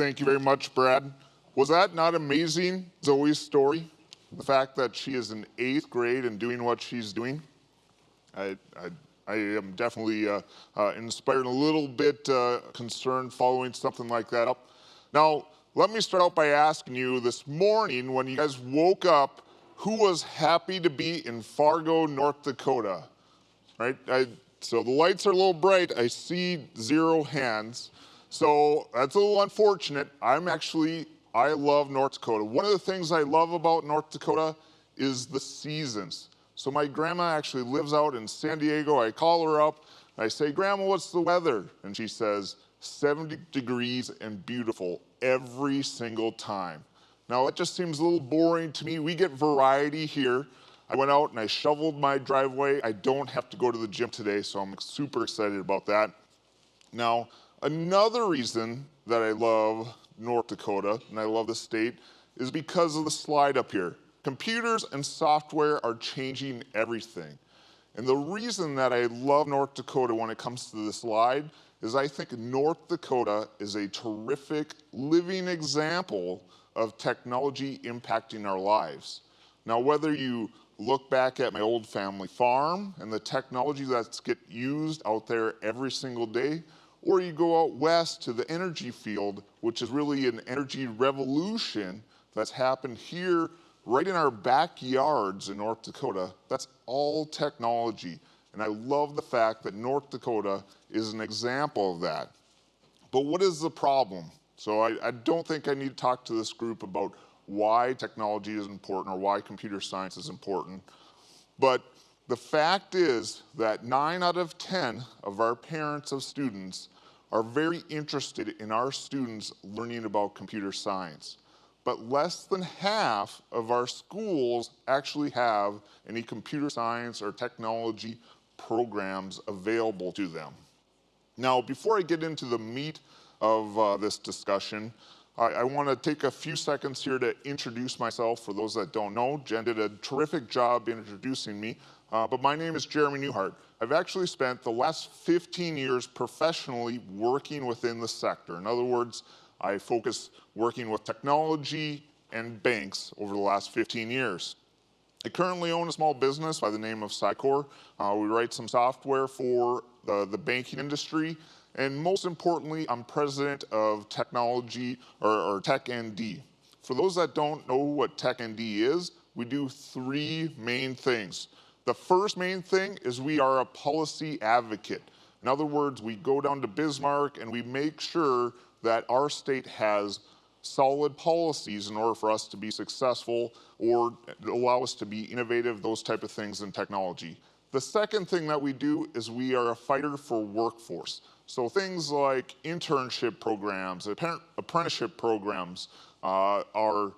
Thank you very much, Brad. Was that not amazing, Zoe's story? The fact that she is in 8th grade and doing what she's doing? I am definitely inspired, and a little bit concerned following something like that up. Now, let me start out by asking you this morning, when you guys woke up, who was happy to be in Fargo, North Dakota? Right? So the lights are a little bright. I see 0 hands. So that's a little unfortunate. I love North Dakota. One of the things I love about North Dakota is the seasons. So my grandma actually lives out in San Diego. I call her up, and I say, Grandma, what's the weather? And she says, 70 degrees and beautiful every single time. Now, that just seems a little boring to me. We get variety here. I went out and I shoveled my driveway. I don't have to go to the gym today, so I'm super excited about that. Now, another reason that I love North Dakota, and I love the state, is because of the slide up here. Computers and software are changing everything. And the reason that I love North Dakota when it comes to the slide is I think North Dakota is a terrific living example of technology impacting our lives. Now, whether you look back at my old family farm and the technology that's get used out there every single day, or you go out west to the energy field, which is really an energy revolution that's happened here right in our backyards in North Dakota. That's all technology. And I love the fact that North Dakota is an example of that. But what is the problem? So I don't think I need to talk to this group about why technology is important or why computer science is important. But the fact is that 9 out of 10 of our parents of students are very interested in our students learning about computer science. But less than half of our schools actually have any computer science or technology programs available to them. Now, before I get into the meat of this discussion, I want to take a few seconds here to introduce myself for those that don't know. Jen did a terrific job introducing me, but my name is Jeremy Neuharth. I've actually spent the last 15 years professionally working within the sector. In other words, I focus working with technology and banks over the last 15 years. I currently own a small business by the name of Sycor. We write some software for the banking industry. And most importantly, I'm president of technology or TechND. For those that don't know what TechND is, we do 3 main things. The first main thing is we are a policy advocate. In other words, we go down to Bismarck and we make sure that our state has solid policies in order for us to be successful or allow us to be innovative, those type of things in technology. The second thing that we do is we are a fighter for workforce. So things like internship programs, apprenticeship programs, our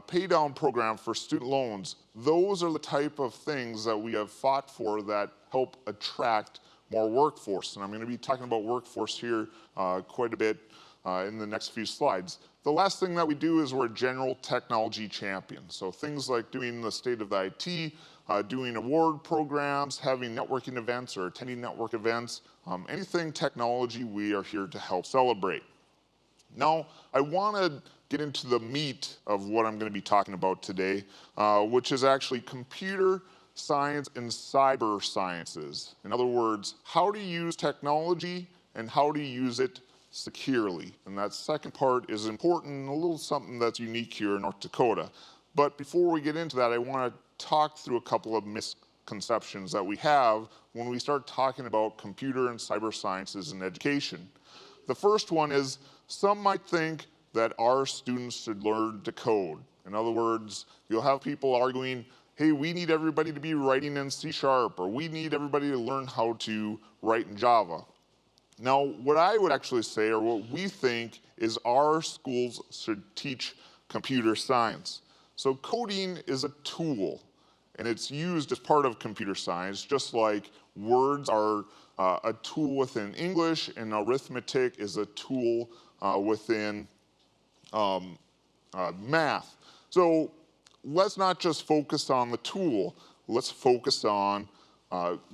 pay down program for student loans, those are the type of things that we have fought for that help attract more workforce. And I'm going to be talking about workforce here quite a bit in the next few slides. The last thing that we do is we're a general technology champion. So things like doing the state of the IT, doing award programs, having networking events or attending network events, anything technology, we are here to help celebrate. Now, I want to get into the meat of what I'm going to be talking about today, which is actually computer science and cyber sciences. In other words, how to use technology and how to use it securely. And that second part is important and a little something that's unique here in North Dakota. But before we get into that, I want to talk through a couple of misconceptions that we have when we start talking about computer and cyber sciences in education. The first one is some might think that our students should learn to code. In other words, you'll have people arguing, hey, we need everybody to be writing in C# or we need everybody to learn how to write in Java. Now, what I would actually say, or what we think, is our schools should teach computer science. So coding is a tool, and it's used as part of computer science, just like words are a tool within English, and arithmetic is a tool within math. So let's not just focus on the tool, let's focus on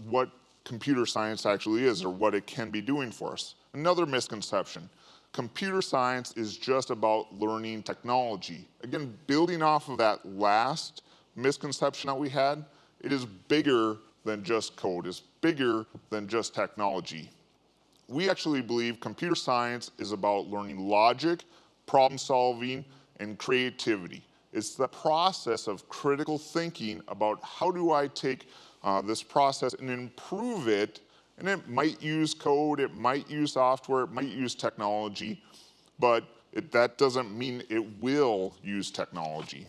what computer science actually is or what it can be doing for us. Another misconception, computer science is just about learning technology. Again, building off of that last misconception that we had, it is bigger than just code. It's bigger than just technology. We actually believe computer science is about learning logic, problem solving, and creativity. It's the process of critical thinking about how do I take this process and improve it, and it might use code, it might use software, it might use technology, but that doesn't mean it will use technology.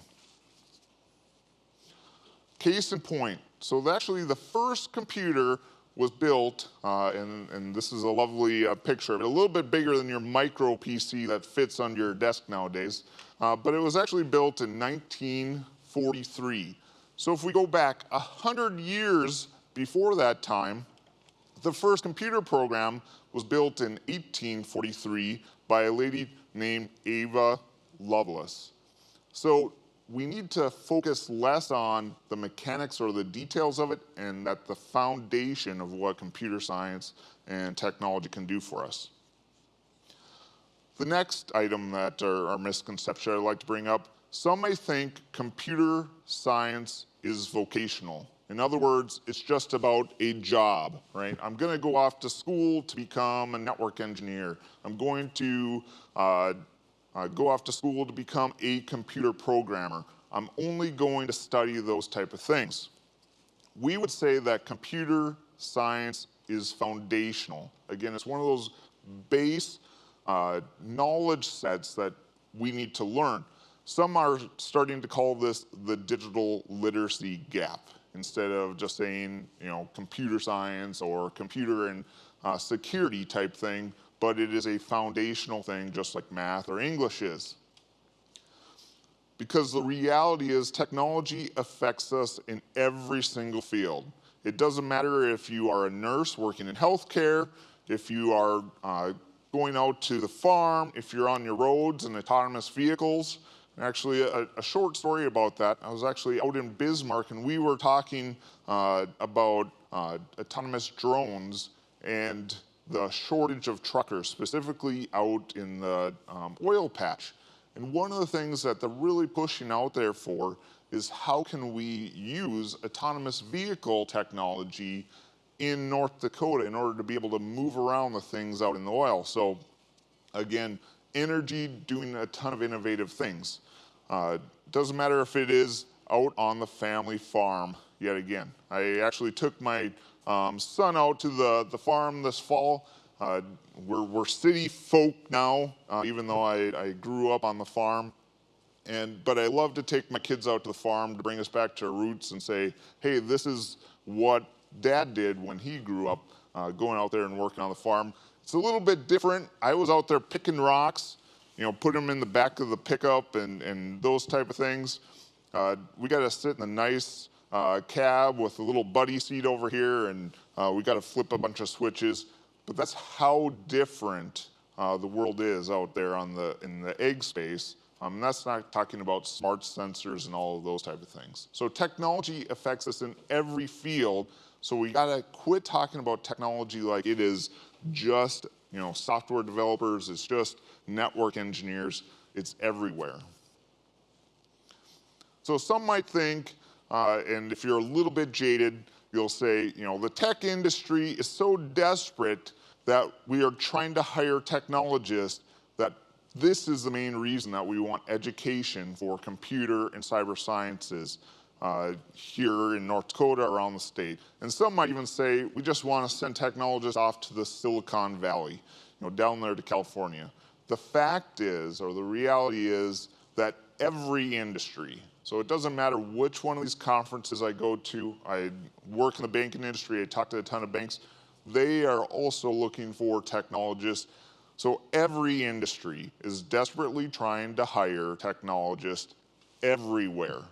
Case in point, so actually the first computer was built, and this is a lovely picture of it, a little bit bigger than your micro PC that fits on your desk nowadays, but it was actually built in 1943. So if we go back 100 years before that time, the first computer program was built in 1843 by a lady named Ada Lovelace. So we need to focus less on the mechanics or the details of it, and that the foundation of what computer science and technology can do for us. The next item that are misconception I'd like to bring up, some may think computer science is vocational. In other words, it's just about a job, right? I'm going to go off to school to become a network engineer. I'm going to go off to school to become a computer programmer. I'm only going to study those type of things. We would say that computer science is foundational. Again, it's one of those base knowledge sets that we need to learn. Some are starting to call this the digital literacy gap, instead of just saying, computer science or computer and security type thing, but it is a foundational thing just like math or English is. Because the reality is technology affects us in every single field. It doesn't matter if you are a nurse working in healthcare, if you are going out to the farm, if you're on your roads and autonomous vehicles. Actually, a short story about that. I was actually out in Bismarck and we were talking about autonomous drones and the shortage of truckers, specifically out in the oil patch. And one of the things that they're really pushing out there for is how can we use autonomous vehicle technology in North Dakota in order to be able to move around the things out in the oil. So again, energy doing a ton of innovative things. Doesn't matter if it is out on the family farm yet again. I actually took my son out to the farm this fall. We're city folk now, even though I grew up on the farm. But I love to take my kids out to the farm to bring us back to our roots and say, hey, this is what Dad did when he grew up, going out there and working on the farm. It's a little bit different. I was out there picking rocks, put them in the back of the pickup and those type of things. We got to sit in a nice cab with a little buddy seat over here, and we got to flip a bunch of switches. But that's how different the world is out there in the egg space. That's not talking about smart sensors and all of those type of things. So technology affects us in every field. So we got to quit talking about technology like it is just software developers, it's just network engineers, it's everywhere. So some might think, and if you're a little bit jaded, you'll say, the tech industry is so desperate that we are trying to hire technologists that this is the main reason that we want education for computer and cyber sciences here in North Dakota, around the state. And some might even say, we just want to send technologists off to the Silicon Valley, down there to California. The fact is, or the reality is, that every industry, so it doesn't matter which one of these conferences I go to, I work in the banking industry, I talk to a ton of banks, they are also looking for technologists. So every industry is desperately trying to hire technologists everywhere.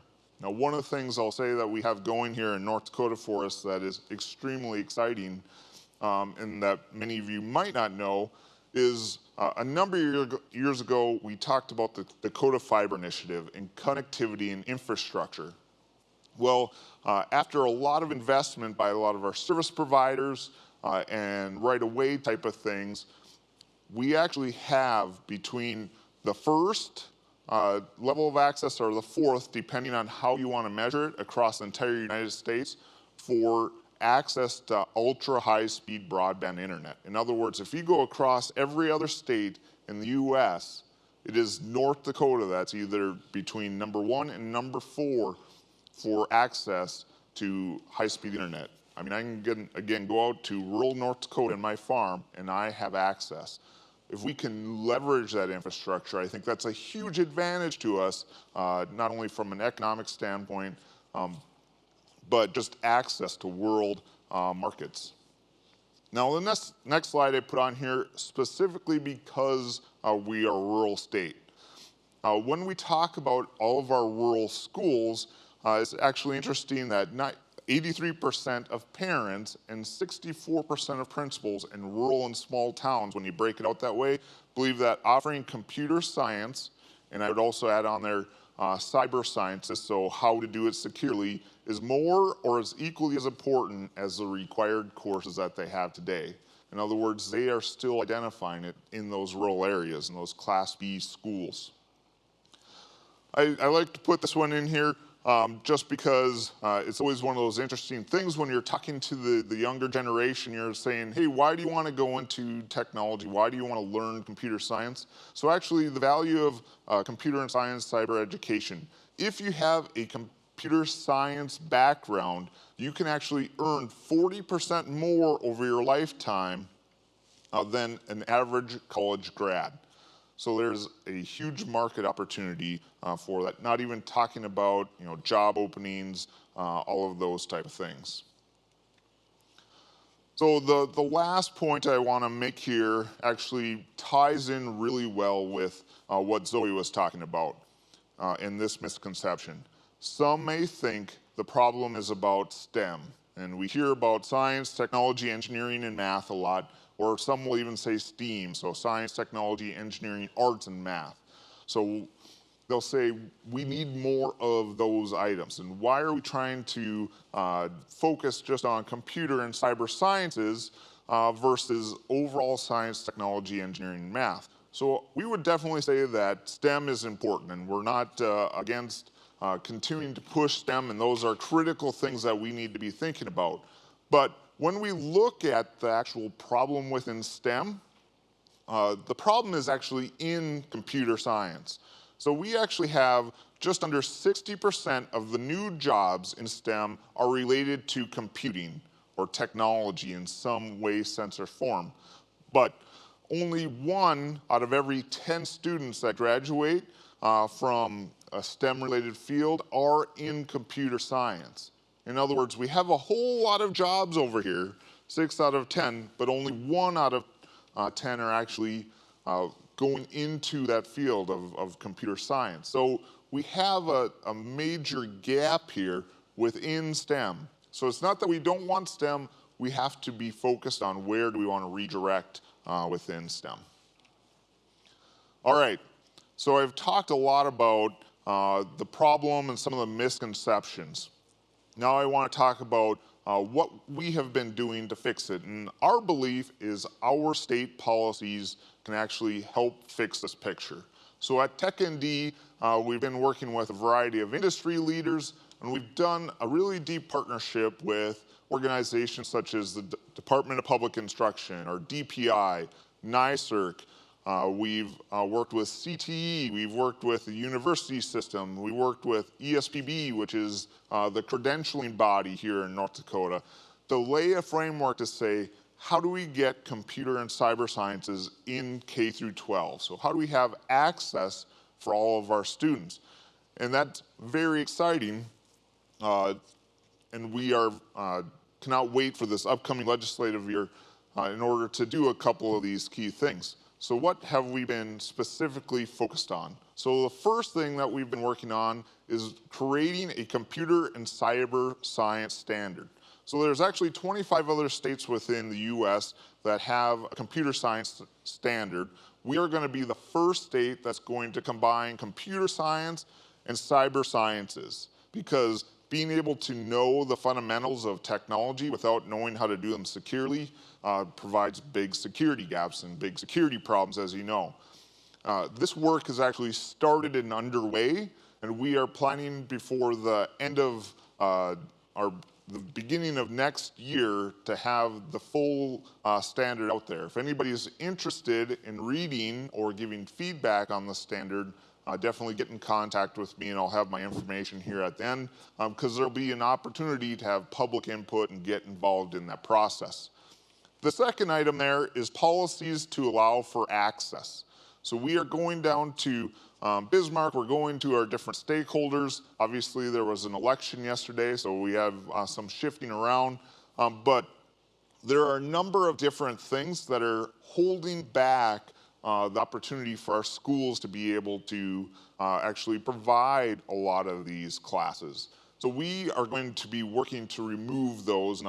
Now, one of the things I'll say that we have going here in North Dakota for us that is extremely exciting, and that many of you might not know, is a number of years ago, we talked about the Dakota Fiber Initiative and connectivity and infrastructure. Well, after a lot of investment by a lot of our service providers and right-of-way type of things, we actually have between the first level of access or the fourth, depending on how you want to measure it, across the entire United States for access to ultra high speed broadband internet. In other words, if you go across every other state in the US, it is North Dakota that's either between number 1 and number 4 for access to high speed internet. I mean, I can again go out to rural North Dakota in my farm and I have access. If we can leverage that infrastructure, I think that's a huge advantage to us, not only from an economic standpoint, but just access to world markets. Now, the next slide I put on here specifically because we are a rural state. When we talk about all of our rural schools, it's actually interesting that 83% of parents and 64% of principals in rural and small towns, when you break it out that way, believe that offering computer science, and I would also add on there cyber sciences, so how to do it securely, is more or is equally as important as the required courses that they have today. In other words, they are still identifying it in those rural areas, in those Class B schools. I like to put this one in here just because it's always one of those interesting things when you're talking to the younger generation. You're saying, hey, why do you want to go into technology? Why do you want to learn computer science? So actually the value of computer and science cyber education. If you have a computer science background, you can actually earn 40% more over your lifetime than an average college grad. So there's a huge market opportunity for that, not even talking about job openings, all of those type of things. So the last point I want to make here actually ties in really well with what Zoe was talking about in this misconception. Some may think the problem is about STEM, and we hear about science, technology, engineering, and math a lot, or some will even say STEAM, so science, technology, engineering, arts, and math. So they'll say we need more of those items. And why are we trying to focus just on computer and cyber sciences versus overall science, technology, engineering, and math? So we would definitely say that STEM is important, and we're not against continuing to push STEM, and those are critical things that we need to be thinking about. But when we look at the actual problem within STEM, the problem is actually in computer science. So we actually have just under 60% of the new jobs in STEM are related to computing or technology in some way, sense, or form. But only 1 out of every 10 students that graduate from a STEM-related field are in computer science. In other words, we have a whole lot of jobs over here, 6 out of 10, but only 1 out of 10 are actually going into that field of computer science. So we have a major gap here within STEM. So it's not that we don't want STEM, we have to be focused on where do we want to redirect within STEM. All right, so I've talked a lot about the problem and some of the misconceptions. Now I want to talk about what we have been doing to fix it. And our belief is our state policies can actually help fix this picture. So at TechND, we've been working with a variety of industry leaders, and we've done a really deep partnership with organizations such as the Department of Public Instruction, or DPI, NYSERC. We've worked with CTE, we've worked with the university system, we worked with ESPB, which is the credentialing body here in North Dakota, to lay a framework to say, how do we get computer and cyber sciences in K through 12? So how do we have access for all of our students? And that's very exciting, and we are cannot wait for this upcoming legislative year in order to do a couple of these key things. So what have we been specifically focused on? So the first thing that we've been working on is creating a computer and cyber science standard. So there's actually 25 other states within the US that have a computer science standard. We are going to be the first state that's going to combine computer science and cyber sciences, because being able to know the fundamentals of technology without knowing how to do them securely provides big security gaps and big security problems, as you know. This work has actually started and underway, and we are planning before the end of the beginning of next year to have the full standard out there. If anybody's interested in reading or giving feedback on the standard, definitely get in contact with me, and I'll have my information here at the end, because there'll be an opportunity to have public input and get involved in that process. The second item there is policies to allow for access. So we are going down to Bismarck, we're going to our different stakeholders. Obviously there was an election yesterday, so we have some shifting around, but there are a number of different things that are holding back the opportunity for our schools to be able to actually provide a lot of these classes. So we are going to be working to remove those, and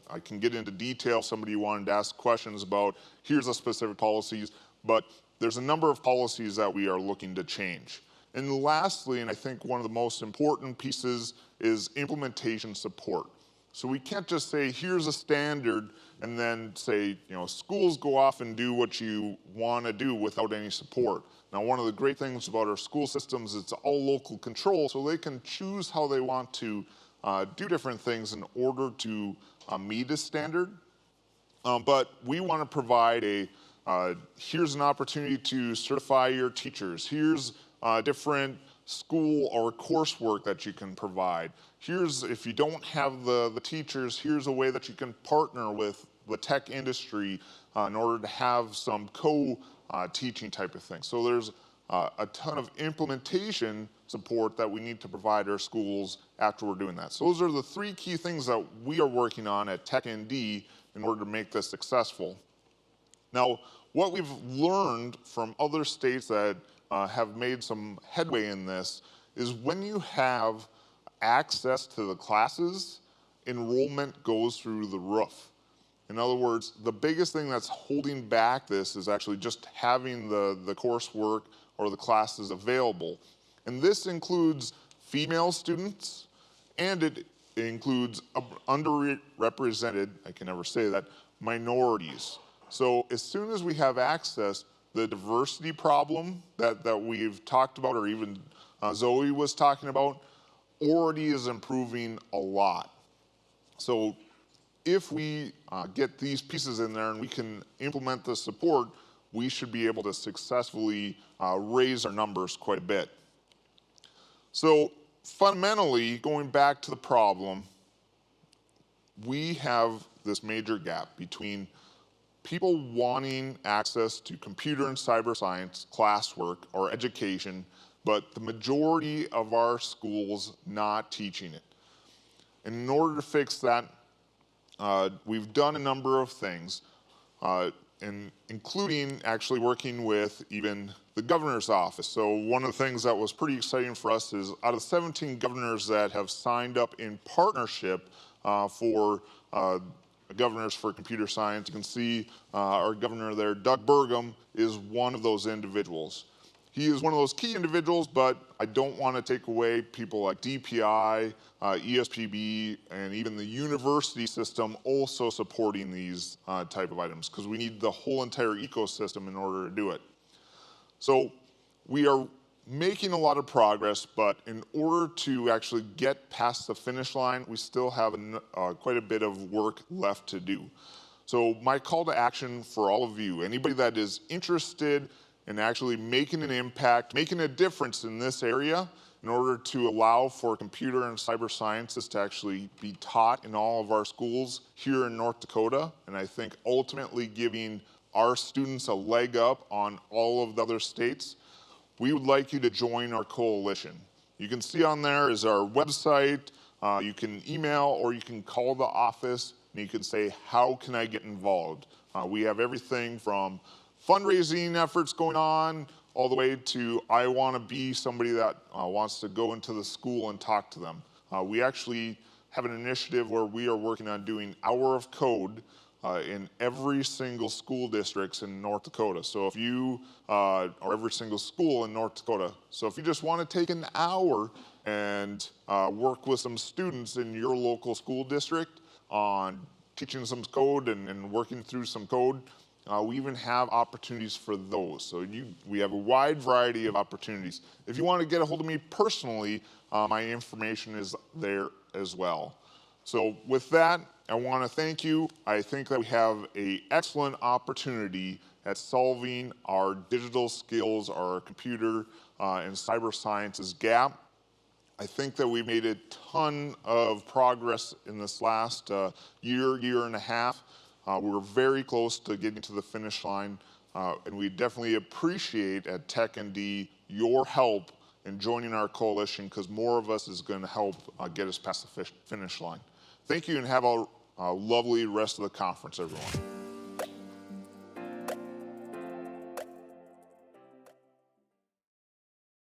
I can get into detail if somebody wanted to ask questions about, here's the specific policies, but there's a number of policies that we are looking to change. And lastly, and I think one of the most important pieces, is implementation support. So we can't just say, here's a standard, and then say, schools go off and do what you want to do without any support. Now, one of the great things about our school systems is it's all local control, so they can choose how they want to do different things in order to meet a standard. But we want to provide here's an opportunity to certify your teachers. Here's different school or coursework that you can provide. Here's, if you don't have the teachers, here's a way that you can partner with the tech industry in order to have some co-teaching type of thing. So there's a ton of implementation support that we need to provide our schools after we're doing that. So those are the three key things that we are working on at TechND in order to make this successful. Now, what we've learned from other states that have made some headway in this is when you have access to the classes, enrollment goes through the roof. In other words, the biggest thing that's holding back this is actually just having the coursework or the classes available. And this includes female students, and it includes underrepresented, I can never say that, minorities. So as soon as we have access, the diversity problem that we've talked about, or even Zoe was talking about, already is improving a lot. So if we get these pieces in there and we can implement the support, we should be able to successfully raise our numbers quite a bit. So fundamentally, going back to the problem, we have this major gap between people wanting access to computer and cyber science classwork or education, but the majority of our schools not teaching it. And in order to fix that, we've done a number of things, including actually working with even the governor's office. So one of the things that was pretty exciting for us is out of 17 governors that have signed up in partnership for Governors for Computer Science, you can see our governor there, Doug Burgum, is one of those individuals. He is one of those key individuals, but I don't want to take away people like DPI, ESPB, and even the university system also supporting these type of items, because we need the whole entire ecosystem in order to do it. So we are making a lot of progress, but in order to actually get past the finish line, we still have quite a bit of work left to do. So my call to action for all of you, anybody that is interested in actually making an impact, making a difference in this area, in order to allow for computer and cyber sciences to actually be taught in all of our schools here in North Dakota, and I think ultimately giving our students a leg up on all of the other states, we would like you to join our coalition. You can see on there is our website, you can email or you can call the office and you can say, how can I get involved? We have everything from fundraising efforts going on, all the way to I want to be somebody that wants to go into the school and talk to them. We actually have an initiative where we are working on doing Hour of Code, in every single school districts in North Dakota. So if you, or every single school in North Dakota. So if you just want to take an hour and work with some students in your local school district on teaching some code and working through some code, we even have opportunities for those. So we have a wide variety of opportunities. If you want to get a hold of me personally, my information is there as well. So with that, I want to thank you. I think that we have an excellent opportunity at solving our digital skills, our computer and cyber sciences gap. I think that we made a ton of progress in this last year and a half. We're very close to getting to the finish line, and we definitely appreciate at TechND your help in joining our coalition, because more of us is going to help get us past the finish line. Thank you, and have a lovely rest of the conference, everyone.